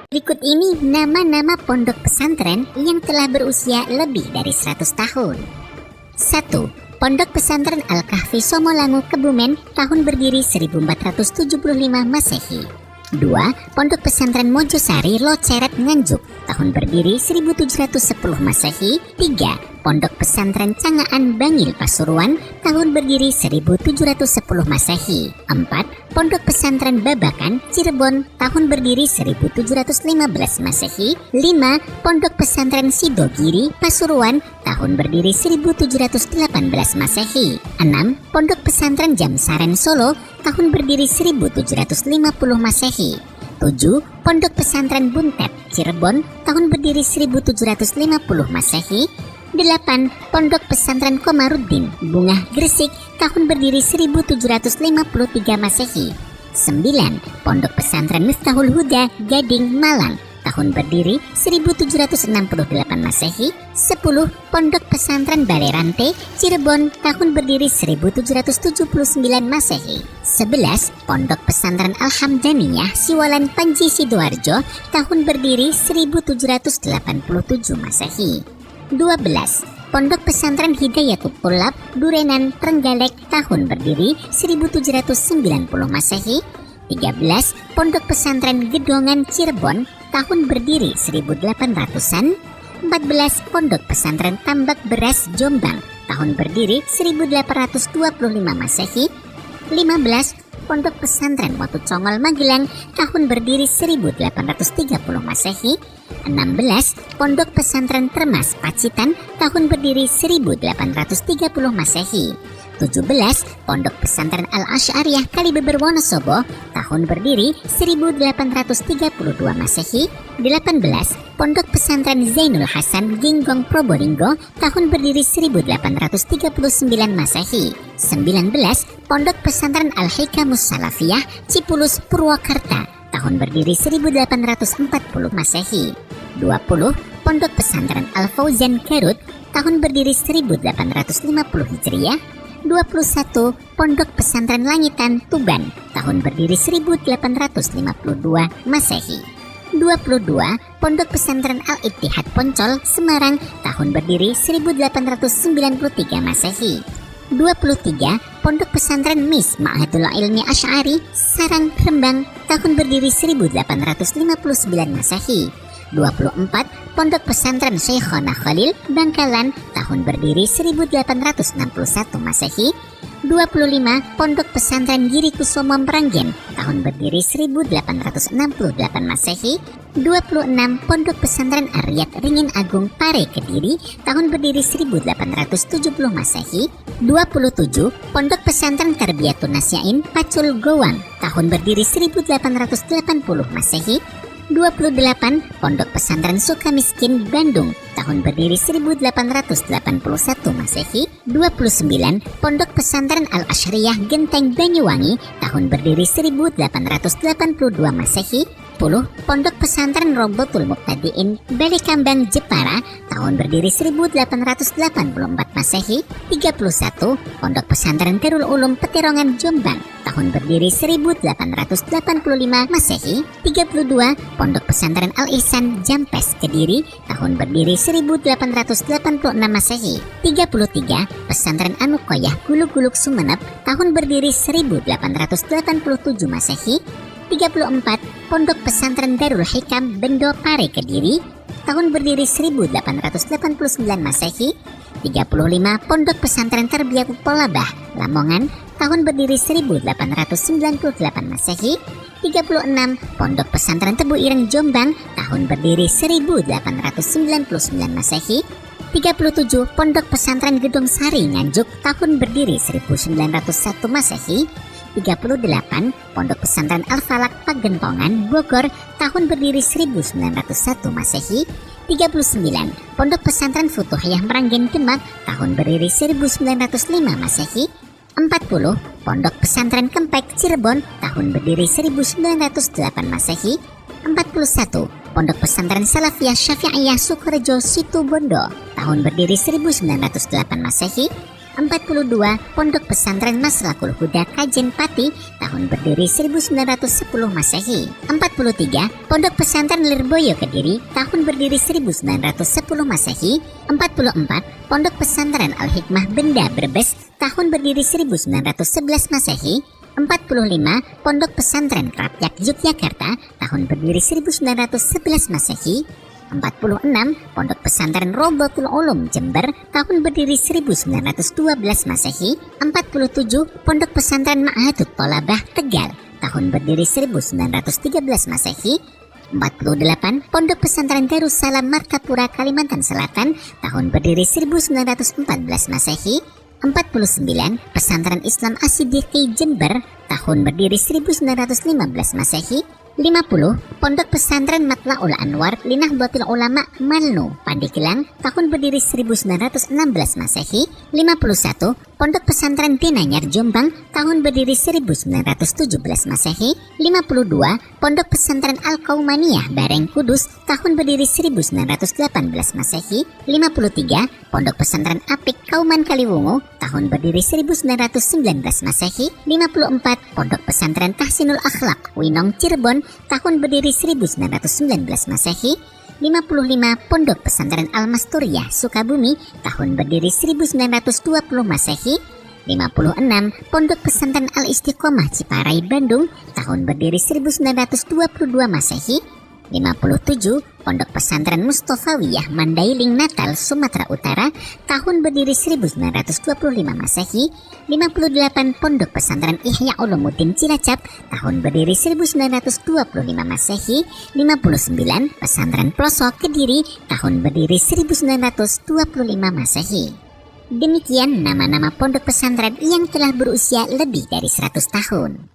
Berikut ini nama-nama pondok pesantren yang telah berusia lebih dari 100 tahun. 1. Pondok Pesantren Al-Kahfi Somolangu Kebumen, tahun berdiri 1475 Masehi. 2. Pondok Pesantren Mojosari Loceret Nganjuk, tahun berdiri 1710 Masehi. 3. Pondok Pesantren Cangaan Bangil Pasuruan, tahun berdiri 1710 Masehi. 4. Pondok Pesantren Babakan Cirebon, tahun berdiri 1715 Masehi. 5. Pondok Pesantren Sidogiri Pasuruan, tahun berdiri 1718 Masehi. 6. Pondok Pesantren Jamsaren Solo, tahun berdiri 1750 Masehi. 7. Pondok Pesantren Buntet Cirebon, tahun berdiri 1750 Masehi. 8. Pondok Pesantren Komarudin Bungah Gresik, tahun berdiri 1753 Masehi. 9. Pondok Pesantren Miftahul Huda Gading Malang, tahun berdiri 1768 Masehi. 10. Pondok Pesantren Balerante Cirebon, tahun berdiri 1779 Masehi. 11. Pondok Pesantren Alhamdaniyah Siwalan Panji Sidoarjo, tahun berdiri 1787 Masehi. 12. Pondok Pesantren Hidayatul Thulab Durenan Trenggalek, tahun berdiri 1790 Masehi. 13. Pondok Pesantren Gedongan Cirebon, tahun berdiri 1800-an. 14. Pondok Pesantren Tambak Beras Jombang, tahun berdiri 1825 Masehi. 15. Pondok Pesantren Watu Congol Magelang, tahun berdiri 1830 Masehi. 16. Pondok Pesantren Termas Pacitan, tahun berdiri 1830 Masehi. 17. Pondok Pesantren Al-Asy'ariyah Kalibeber Wonosobo, tahun berdiri 1832 Masehi. 18. Pondok Pesantren Zainul Hasan Ginggong Probolinggo, tahun berdiri 1839 Masehi. 19. Pondok Pesantren Al-Hikamus Salafiyah Cipulus Purwakarta, tahun berdiri 1840 Masehi. 20. Pondok Pesantren Al-Fauzan Garut, tahun berdiri 1850 Hijriah. 21. Pondok Pesantren Langitan Tuban, tahun berdiri 1852 Masehi. 22. Pondok Pesantren Al-Ittihad Poncol Semarang, tahun berdiri 1893 Masehi. 23. Pondok Pesantren Mis Ma'hadul Ilmi Asy'ari Sarang Rembang, tahun berdiri 1859 Masehi. 24. Pondok Pesantren Syekhona Khalil Bangkalan, tahun berdiri 1861 Masehi. 25. Pondok Pesantren Giri Kusumo Meranggen, tahun berdiri 1868 Masehi. 26. Pondok Pesantren Aryat Ringin Agung Pare Kediri, tahun berdiri 1870 Masehi. 27. Pondok Pesantren Tarbiyatun Nasyain Pacul Gowang, tahun berdiri 1880 Masehi. 28. Pondok Pesantren Sukamiskin Bandung, tahun berdiri 1881 Masehi. 29. Pondok Pesantren Al-Asy'ariyah Genteng Banyuwangi, tahun berdiri 1882 Masehi. 10. Pondok Pesantren Robotul Muqtadiin Balikambang Jepara, tahun berdiri 1884 Masehi. 31. Pondok Pesantren Darul Ulum Peterongan Jombang, tahun berdiri 1885 Masehi. 32. Pondok Pesantren Al-Ihsan Jampes Kediri, tahun berdiri 1886 Masehi. 33. Pesantren Anukoyah Gulug-Gulug Sumenep, tahun berdiri 1887 Masehi. 34. Pondok Pesantren Darul Hikam Bendo Pare Kediri, tahun berdiri 1889 Masehi. 35. Pondok Pesantren Tarbiyatut Thalabah Lamongan, tahun berdiri 1898 Masehi. 36. Pondok Pesantren Tebu Ireng Jombang, tahun berdiri 1899 Masehi. 37. Pondok Pesantren Gedong Sari Nganjuk, tahun berdiri 1901 Masehi. 38. Pondok Pesantren Al-Falak Pagentongan Bogor, tahun berdiri 1901 Masehi. 39. Pondok Pesantren Futuhiyah Meranggen Demak, tahun berdiri 1905 Masehi. 40. Pondok Pesantren Kempek Cirebon, tahun berdiri 1908 Masehi. 41. Pondok Pesantren Salafiyah Syafi'iyah Sukorejo Situbondo, tahun berdiri 1908 Masehi. 42. Pondok Pesantren Maslakul Huda Kajen Pati, tahun berdiri 1910 Masehi. 43. Pondok Pesantren Lirboyo Kediri, tahun berdiri 1910 Masehi. 44. Pondok Pesantren Al-Hikmah Benda Brebes, tahun berdiri 1911 Masehi. 45. Pondok Pesantren Krapyak Yogyakarta, tahun berdiri 1911 Masehi. 46. Pondok Pesantren Rodotul Ulum Jember, tahun berdiri 1912 Masehi. 47. Pondok Pesantren Ma'hadut Tolabah Tegal, tahun berdiri 1913 Masehi. 48. Pondok Pesantren Darussalam Martapura Kalimantan Selatan, tahun berdiri 1914 Masehi. 49. Pesantren Islam As-Siddiqi Jember, tahun berdiri 1915 Masehi. 50. Pondok Pesantren Matlaul Anwar Linahdlatul Ulama Malnu Pandeglang, tahun berdiri 1916 Masehi. 51. Pondok Pesantren Tinanyar Jombang, tahun berdiri 1917 Masehi. 52. Pondok Pesantren Al-Kaumaniyah Bareng Kudus, tahun berdiri 1918 Masehi. 53. Pondok Pesantren Apik Kauman Kaliwungu, tahun berdiri 1919 Masehi. 54. Pondok Pesantren Tahsinul Akhlak Winong Cirebon, tahun berdiri 1919 Masehi. 55. Pondok Pesantren Al-Masturiyah Sukabumi, tahun berdiri 1920 Masehi. 56. Pondok Pesantren Al-Istiqomah Ciparai Bandung, tahun berdiri 1922 Masehi. 57. Pondok Pesantren Mustofawiyah Mandailing Natal Sumatera Utara, tahun berdiri 1925 Masehi. 58. Pondok Pesantren Ihya Ulumuddin Cilacap, tahun berdiri 1925 Masehi. 59. Pesantren Pelosok Kediri, tahun berdiri 1925 Masehi. Demikian nama-nama pondok pesantren yang telah berusia lebih dari 100 tahun.